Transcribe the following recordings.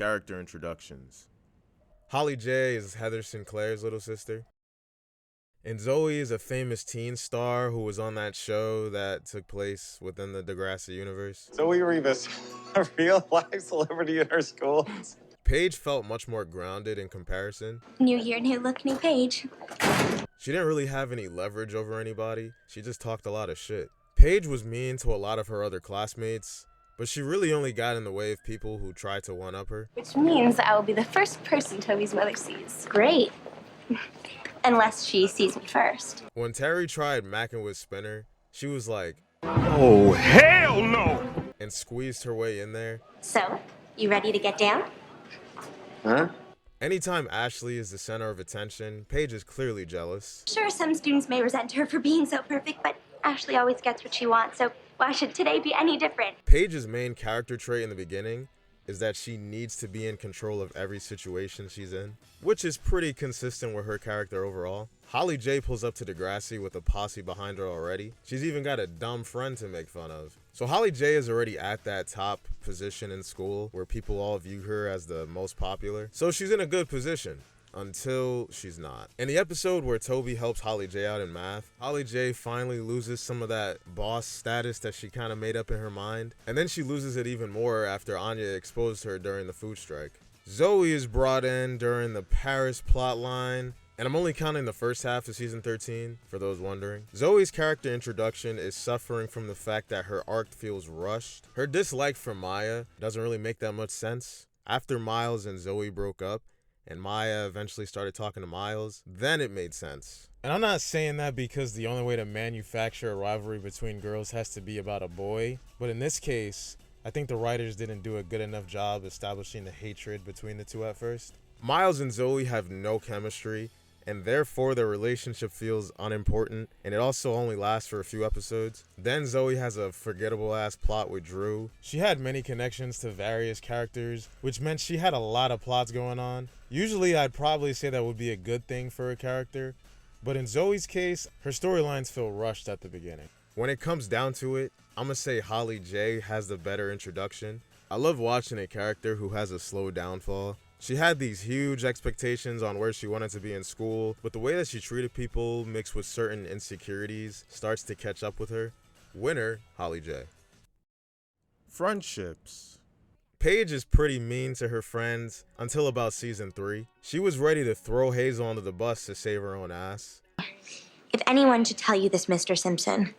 Character introductions. Holly J is Heather Sinclair's little sister. And Zoe is a famous teen star who was on that show that took place within the Degrassi universe. Zoe Rivas, a real-life celebrity in our school. Paige felt much more grounded in comparison. New year, new look, new Paige. She didn't really have any leverage over anybody. She just talked a lot of shit. Paige was mean to a lot of her other classmates, but she really only got in the way of people who tried to one-up her. Which means I will be the first person Toby's mother sees. Great. Unless she sees me first. When Terry tried macking with Spinner, she was like, "Oh, hell no!" and squeezed her way in there. So, you ready to get down? Huh? Anytime Ashley is the center of attention, Paige is clearly jealous. Sure, some students may resent her for being so perfect, but Ashley always gets what she wants, so why should today be any different? Paige's main character trait in the beginning is that she needs to be in control of every situation she's in, which is pretty consistent with her character overall. Holly J pulls up to Degrassi with a posse behind her already. She's even got a dumb friend to make fun of. So Holly J is already at that top position in school where people all view her as the most popular. So she's in a good position. Until she's not. In the episode where Toby helps Holly J out in math, Holly J finally loses some of that boss status that she kind of made up in her mind, and then she loses it even more after Anya exposed her during the food strike. Zoe is brought in during the Paris plotline, and I'm only counting the first half of season 13, for those wondering. Zoe's character introduction is suffering from the fact that her arc feels rushed. Her dislike for Maya doesn't really make that much sense. After Miles and Zoe broke up, and Maya eventually started talking to Miles, then it made sense. And I'm not saying that because the only way to manufacture a rivalry between girls has to be about a boy, but in this case, I think the writers didn't do a good enough job establishing the hatred between the two at first. Miles and Zoe have no chemistry, and therefore their relationship feels unimportant, and it also only lasts for a few episodes. Then Zoe has a forgettable ass plot with Drew. She had many connections to various characters, which meant she had a lot of plots going on. Usually I'd probably say that would be a good thing for a character, but in Zoe's case, her storylines feel rushed at the beginning. When it comes down to it, I'm gonna say Holly J has the better introduction. I love watching a character who has a slow downfall. She had these huge expectations on where she wanted to be in school, but the way that she treated people mixed with certain insecurities starts to catch up with her. Winner, Holly J. Friendships. Paige is pretty mean to her friends until about season 3. She was ready to throw Hazel under the bus to save her own ass. If anyone should tell you this, Mr. Simpson,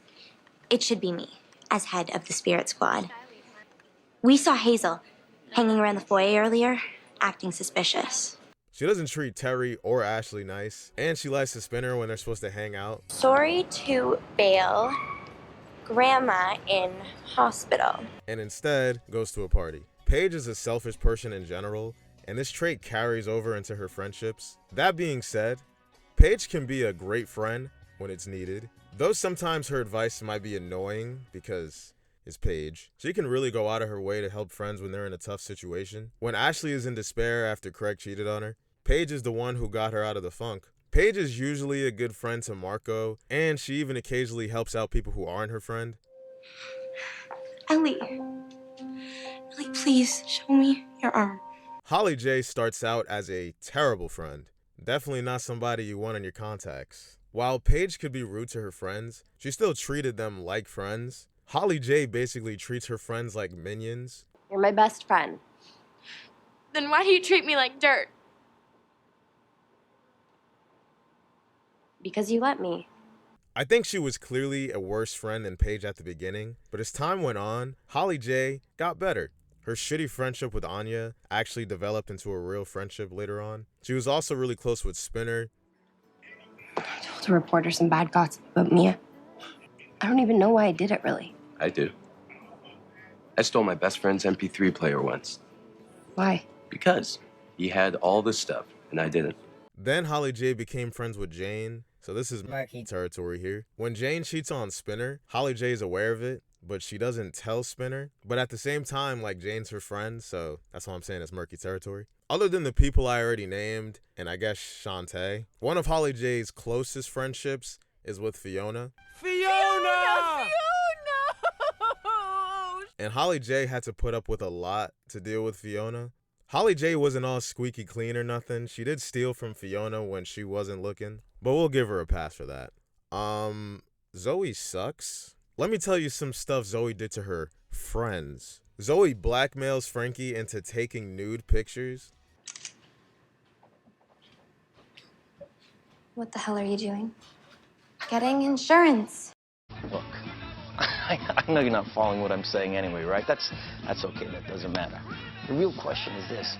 it should be me, as head of the Spirit Squad. We saw Hazel hanging around the foyer earlier, acting suspicious. She doesn't treat Terry or Ashley nice, and she likes to spin her when they're supposed to hang out. Sorry to bail Grandma in hospital. And instead goes to a party. Paige is a selfish person in general, and this trait carries over into her friendships. That being said, Paige can be a great friend when it's needed, though sometimes her advice might be annoying because it's Paige. She can really go out of her way to help friends when they're in a tough situation. When Ashley is in despair after Craig cheated on her, Paige is the one who got her out of the funk. Paige is usually a good friend to Marco, and she even occasionally helps out people who aren't her friend. Ellie, please show me your arm. Holly J starts out as a terrible friend. Definitely not somebody you want in your contacts. While Paige could be rude to her friends, she still treated them like friends. Holly J basically treats her friends like minions. You're my best friend. Then why do you treat me like dirt? Because you let me. I think she was clearly a worse friend than Paige at the beginning, but as time went on, Holly J got better. Her shitty friendship with Anya actually developed into a real friendship later on. She was also really close with Spinner. I told a reporter some bad gossip about Mia. I don't even know why I did it, really. I do. I stole my best friend's MP3 player once. Why? Because he had all the stuff, and I didn't. Then Holly J became friends with Jane, so this is murky territory here. When Jane cheats on Spinner, Holly J is aware of it, but she doesn't tell Spinner. But at the same time, like, Jane's her friend, so that's why I'm saying it's murky territory. Other than the people I already named, and I guess Shantae, one of Holly J's closest friendships is with Fiona. Fiona! And Holly J had to put up with a lot to deal with Fiona. Holly J wasn't all squeaky clean or nothing. She did steal from Fiona when she wasn't looking, but we'll give her a pass for that. Zoe sucks. Let me tell you some stuff Zoe did to her friends. Zoe blackmails Frankie into taking nude pictures. What the hell are you doing? Getting insurance. Look, I know you're not following what I'm saying anyway, right? That's okay. That doesn't matter. The real question is this.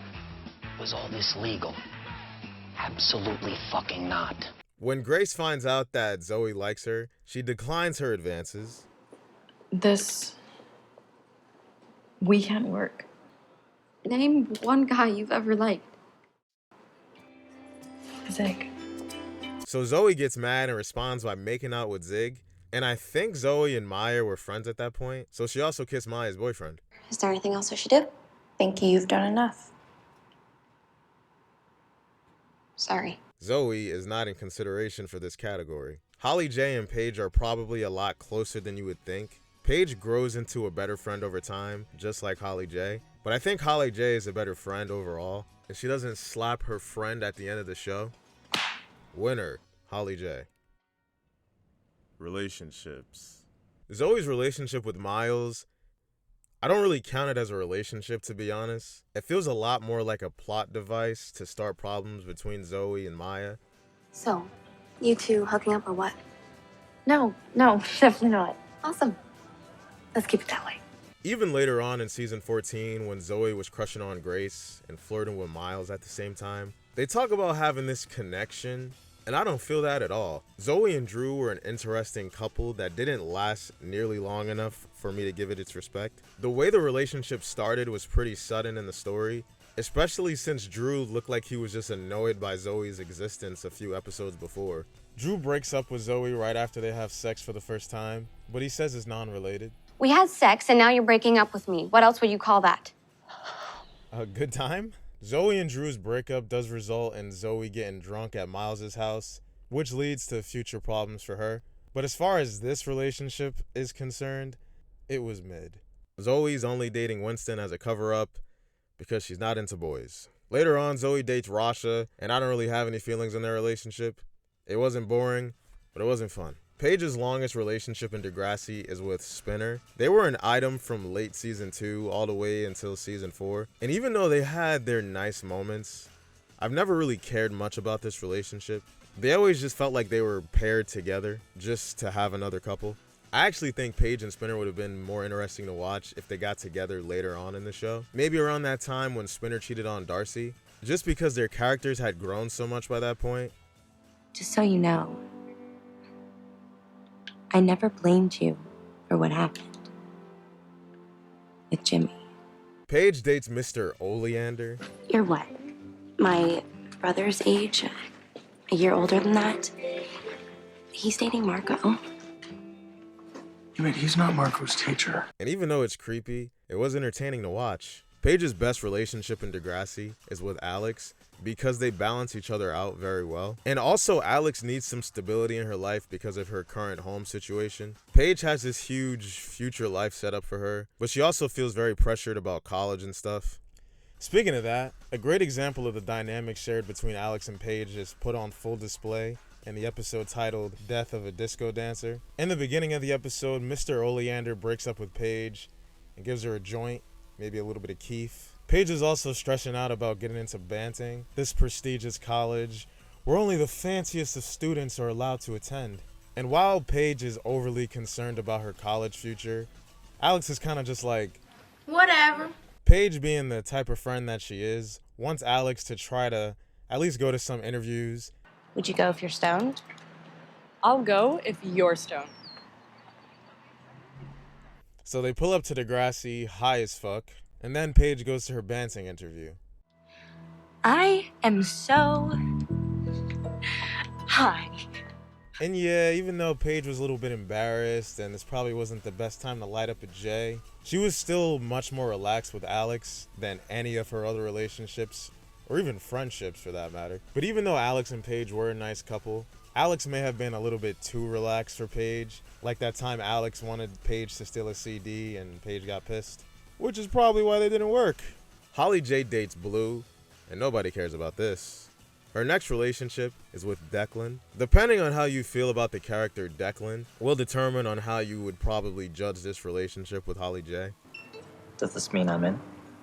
Was all this legal? Absolutely fucking not. When Grace finds out that Zoe likes her, she declines her advances. We can't work. Name one guy you've ever liked. Zig. So Zoe gets mad and responds by making out with Zig. And I think Zoe and Maya were friends at that point, so she also kissed Maya's boyfriend. Is there anything else I should do? Think you've done enough. Sorry. Zoe is not in consideration for this category. Holly J and Paige are probably a lot closer than you would think. Paige grows into a better friend over time, just like Holly J. But I think Holly J is a better friend overall, and she doesn't slap her friend at the end of the show. Winner, Holly J. Relationships. Zoe's relationship with Miles, I don't really count it as a relationship, to be honest. It feels a lot more like a plot device to start problems between Zoe and Maya. So, you two hooking up or what? No, definitely not. Awesome. Let's keep it that way. Even later on in season 14, when Zoe was crushing on Grace and flirting with Miles at the same time, they talk about having this connection, and I don't feel that at all. Zoe and Drew were an interesting couple that didn't last nearly long enough for me to give it its respect. The way the relationship started was pretty sudden in the story, especially since Drew looked like he was just annoyed by Zoe's existence a few episodes before. Drew breaks up with Zoe right after they have sex for the first time, but he says it's non-related. We had sex, and now you're breaking up with me. What else would you call that? A good time? Zoe and Drew's breakup does result in Zoe getting drunk at Miles's house, which leads to future problems for her. But as far as this relationship is concerned, it was mid. Zoe's only dating Winston as a cover-up because she's not into boys. Later on, Zoe dates Rasha, and I don't really have any feelings in their relationship. It wasn't boring, but it wasn't fun. Paige's longest relationship in Degrassi is with Spinner. They were an item from late season 2 all the way until season 4. And even though they had their nice moments, I've never really cared much about this relationship. They always just felt like they were paired together just to have another couple. I actually think Paige and Spinner would have been more interesting to watch if they got together later on in the show. Maybe around that time when Spinner cheated on Darcy, just because their characters had grown so much by that point. Just so you know, I never blamed you for what happened with Jimmy. Paige dates Mr. Oleander. You're what? My brother's age? A year older than that? He's dating Marco. You mean he's not Marco's teacher? And even though it's creepy, it was entertaining to watch. Paige's best relationship in Degrassi is with Alex because they balance each other out very well. And also Alex needs some stability in her life because of her current home situation. Paige has this huge future life set up for her, but she also feels very pressured about college and stuff. Speaking of that, a great example of the dynamic shared between Alex and Paige is put on full display in the episode titled Death of a Disco Dancer. In the beginning of the episode, Mr. Oleander breaks up with Paige and gives her a joint, maybe a little bit of keef. Paige is also stressing out about getting into Banting, this prestigious college where only the fanciest of students are allowed to attend. And while Paige is overly concerned about her college future, Alex is kind of just like, Whatever. Paige, being the type of friend that she is, wants Alex to try to at least go to some interviews. Would you go if you're stoned? I'll go if you're stoned. So they pull up to Degrassi high as fuck, and then Paige goes to her Banting interview. I am so high. And yeah, even though Paige was a little bit embarrassed and this probably wasn't the best time to light up a J, she was still much more relaxed with Alex than any of her other relationships, or even friendships for that matter. But even though Alex and Paige were a nice couple, Alex may have been a little bit too relaxed for Paige, like that time Alex wanted Paige to steal a CD and Paige got pissed, which is probably why they didn't work. Holly J dates Blue, and nobody cares about this. Her next relationship is with Declan. Depending on how you feel about the character Declan, will determine on how you would probably judge this relationship with Holly J. Does this mean I'm in?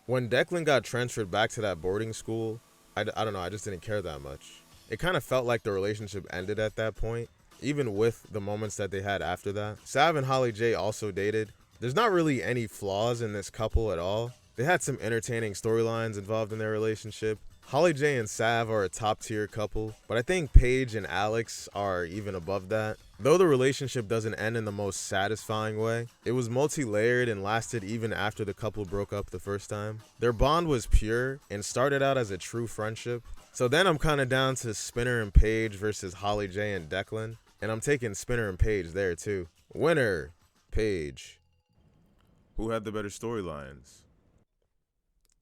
When Declan got transferred back to that boarding school, I don't know, I just didn't care that much. It kind of felt like the relationship ended at that point, even with the moments that they had after that. Sav and Holly J also dated. There's not really any flaws in this couple at all. They had some entertaining storylines involved in their relationship. Holly J and Sav are a top tier couple, but I think Paige and Alex are even above that. Though the relationship doesn't end in the most satisfying way, it was multi-layered and lasted even after the couple broke up the first time. Their bond was pure and started out as a true friendship. So then I'm kind of down to Spinner and Paige versus Holly J and Declan, and I'm taking Spinner and Paige there too. Winner, Paige. Who had the better storylines?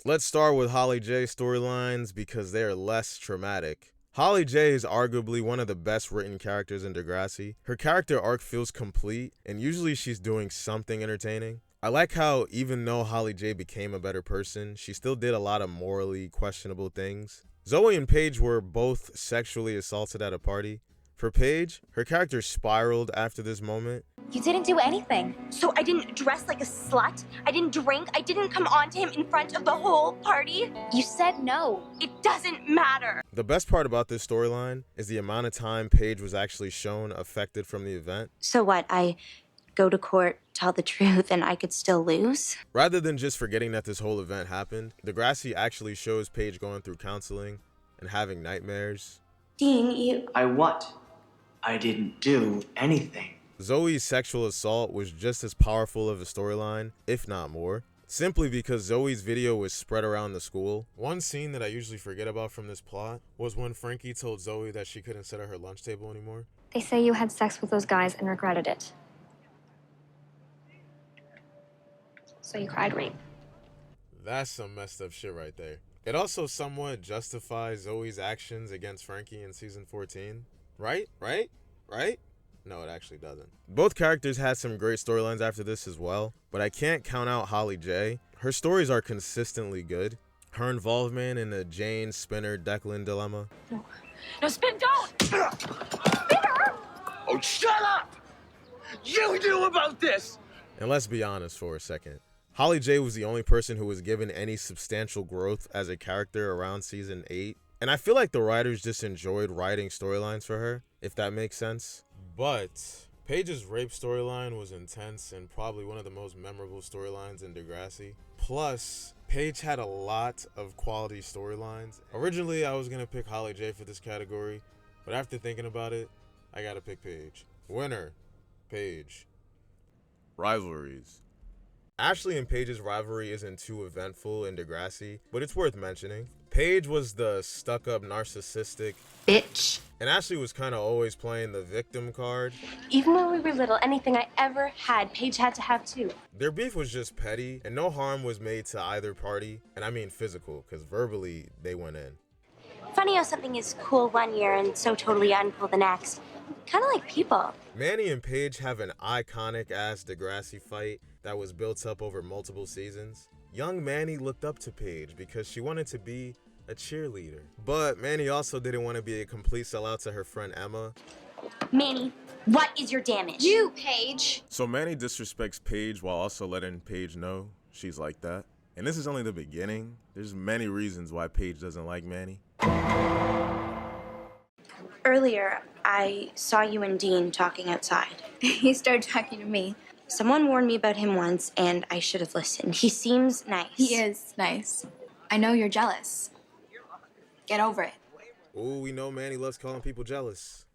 Let's start with Holly J's storylines because they are less traumatic. Holly J is arguably one of the best written characters in Degrassi. Her character arc feels complete, and usually she's doing something entertaining. I like how even though Holly J became a better person, she still did a lot of morally questionable things. Zoe and Paige were both sexually assaulted at a party. For Paige, her character spiraled after this moment. You didn't do anything. So I didn't dress like a slut. I didn't drink. I didn't come on to him in front of the whole party. You said no. It doesn't matter. The best part about this storyline is the amount of time Paige was actually shown affected from the event. So what? I go to court, tell the truth, and I could still lose? Rather than just forgetting that this whole event happened, Degrassi actually shows Paige going through counseling and having nightmares. Dean, you... I what? I didn't do anything. Zoe's sexual assault was just as powerful of a storyline, if not more, simply because Zoe's video was spread around the school. One scene that I usually forget about from this plot was when Frankie told Zoe that she couldn't sit at her lunch table anymore. They say you had sex with those guys and regretted it. So you cried rape. That's some messed up shit right there. It also somewhat justifies Zoe's actions against Frankie in season 14. Right? No, it actually doesn't. Both characters had some great storylines after this as well, but I can't count out Holly J. Her stories are consistently good. Her involvement in the Jane, Spinner, Declan dilemma. No, Spin, don't! Spinner! Oh, shut up! You knew about this! And let's be honest for a second. Holly J was the only person who was given any substantial growth as a character around season 8. And I feel like the writers just enjoyed writing storylines for her, if that makes sense. But Paige's rape storyline was intense and probably one of the most memorable storylines in Degrassi. Plus, Paige had a lot of quality storylines. Originally, I was going to pick Holly J for this category, but after thinking about it, I gotta pick Paige. Winner, Paige. Rivalries. Ashley and Paige's rivalry isn't too eventful in Degrassi, but it's worth mentioning. Paige was the stuck-up narcissistic Bitch. and Ashley was kind of always playing the victim card. Even when we were little, anything I ever had, Paige had to have too. Their beef was just petty, and no harm was made to either party, and I mean physical, because verbally, they went in. Funny how something is cool one year and so totally uncool the next. Kind of like people. Manny and Paige have an iconic-ass Degrassi fight that was built up over multiple seasons. Young Manny looked up to Paige because she wanted to be a cheerleader. But Manny also didn't want to be a complete sellout to her friend Emma. Manny, what is your damage? You, Paige! So Manny disrespects Paige while also letting Paige know she's like that. And this is only the beginning. There's many reasons why Paige doesn't like Manny. Earlier, I saw you and Dean talking outside. He started talking to me. Someone warned me about him once, and I should have listened. He seems nice. He is nice. I know you're jealous. Get over it. Ooh, we know Manny loves calling people jealous.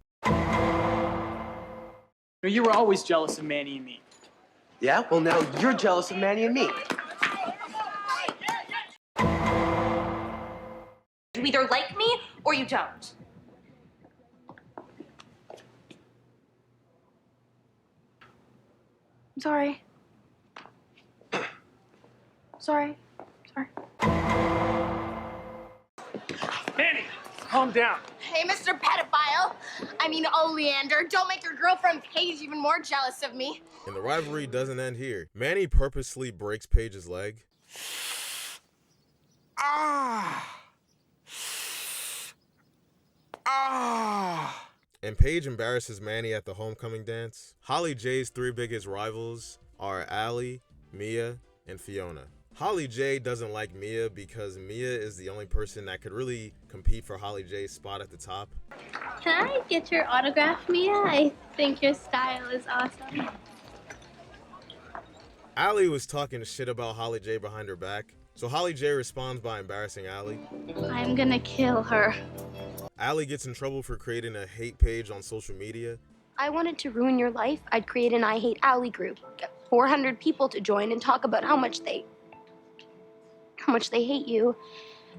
You were always jealous of Manny and me. Yeah? Well, now you're jealous of Manny and me. You either like me or you don't. Sorry. Sorry. Manny, calm down. Hey, Mr. Pedophile. Oleander, don't make your girlfriend Paige even more jealous of me. And the rivalry doesn't end here. Manny purposely breaks Paige's leg. And Paige embarrasses Manny at the homecoming dance. Holly J's three biggest rivals are Allie, Mia, and Fiona. Holly J doesn't like Mia because Mia is the only person that could really compete for Holly J's spot at the top. Can I get your autograph, Mia? I think your style is awesome. Allie was talking shit about Holly J behind her back, so Holly J responds by embarrassing Allie. I'm gonna kill her. Allie gets in trouble for creating a hate page on social media. I wanted to ruin your life. I'd create an I Hate Allie group. Get 400 people to join and talk about how much they hate you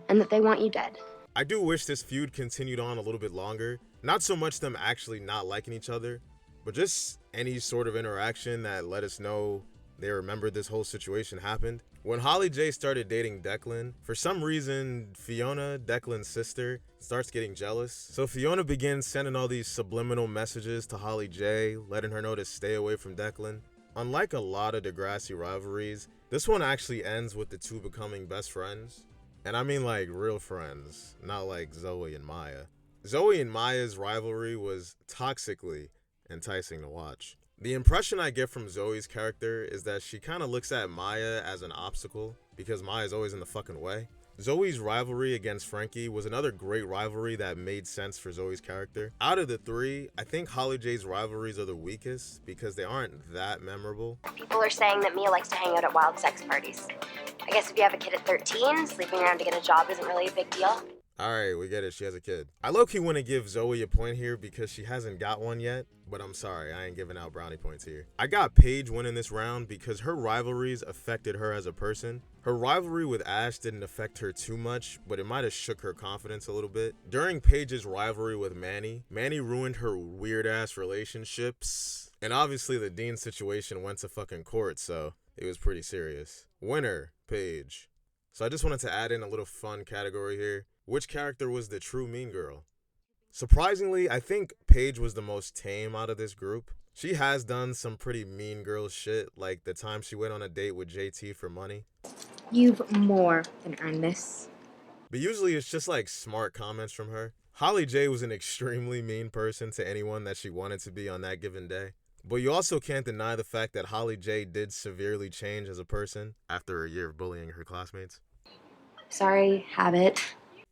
and that they want you dead. I do wish this feud continued on a little bit longer. Not so much them actually not liking each other, but just any sort of interaction that let us know they remembered this whole situation happened. When Holly J started dating Declan, for some reason, Fiona, Declan's sister, starts getting jealous. So Fiona begins sending all these subliminal messages to Holly J, letting her know to stay away from Declan. Unlike a lot of Degrassi rivalries, this one actually ends with the two becoming best friends. And I mean like real friends, not like Zoe and Maya. Zoe and Maya's rivalry was toxically enticing to watch. The impression I get from Zoe's character is that she kind of looks at Maya as an obstacle because Maya's always in the fucking way. Zoe's rivalry against Frankie was another great rivalry that made sense for Zoe's character. Out of the three, I think Holly J's rivalries are the weakest because they aren't that memorable. People are saying that Mia likes to hang out at wild sex parties. I guess if you have a kid at 13, sleeping around to get a job isn't really a big deal. Alright, we get it, she has a kid. I low-key want to give Zoe a point here because she hasn't got one yet, but I'm sorry, I ain't giving out brownie points here. I got Paige winning this round because her rivalries affected her as a person. Her rivalry with Ash didn't affect her too much, but it might have shook her confidence a little bit. During Paige's rivalry with Manny ruined her weird-ass relationships. And obviously the Dean situation went to fucking court, so it was pretty serious. Winner, Paige. So I just wanted to add in a little fun category here. Which character was the true mean girl? Surprisingly, I think Paige was the most tame out of this group. She has done some pretty mean girl shit, like the time she went on a date with JT for money. You've more than earned this. But usually it's just like smart comments from her. Holly J was an extremely mean person to anyone that she wanted to be on that given day. But you also can't deny the fact that Holly J did severely change as a person after a year of bullying her classmates. Sorry, habit.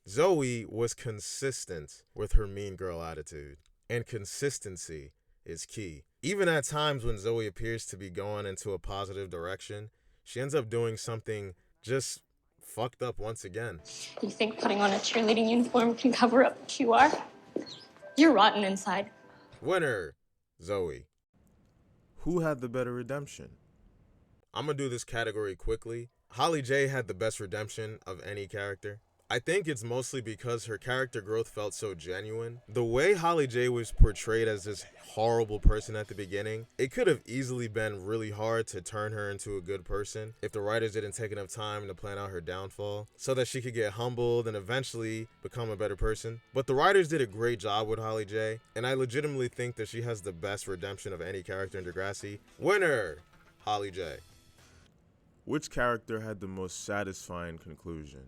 Zoe was consistent with her mean girl attitude, and consistency is key. Even at times when Zoe appears to be going into a positive direction, she ends up doing something just fucked up once again. You think putting on a cheerleading uniform can cover up what you are? You're rotten inside. Winner, Zoe. Who had the better redemption? I'm gonna do this category quickly. Holly J had the best redemption of any character. I think it's mostly because her character growth felt so genuine. The way Holly J was portrayed as this horrible person at the beginning, it could have easily been really hard to turn her into a good person if the writers didn't take enough time to plan out her downfall so that she could get humbled and eventually become a better person. But the writers did a great job with Holly J, and I legitimately think that she has the best redemption of any character in Degrassi. Winner, Holly J. Which character had the most satisfying conclusion?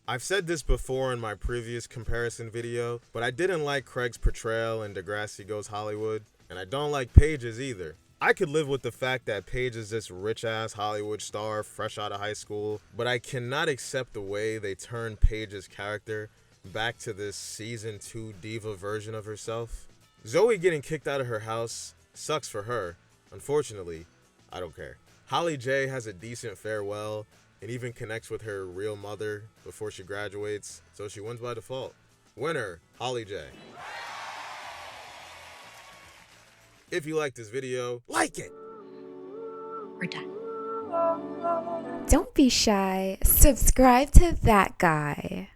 I've said this before in my previous comparison video, but I didn't like Craig's portrayal in Degrassi Goes Hollywood, and I don't like Paige's either. I could live with the fact that Paige is this rich-ass Hollywood star fresh out of high school, but I cannot accept the way they turned Paige's character back to this season 2 diva version of herself. Zoe getting kicked out of her house sucks for her. Unfortunately, I don't care. Holly J has a decent farewell and even connects with her real mother before she graduates, so she wins by default. Winner, Holly J. If you like this video, like it! We're done. Don't be shy. Subscribe to that guy.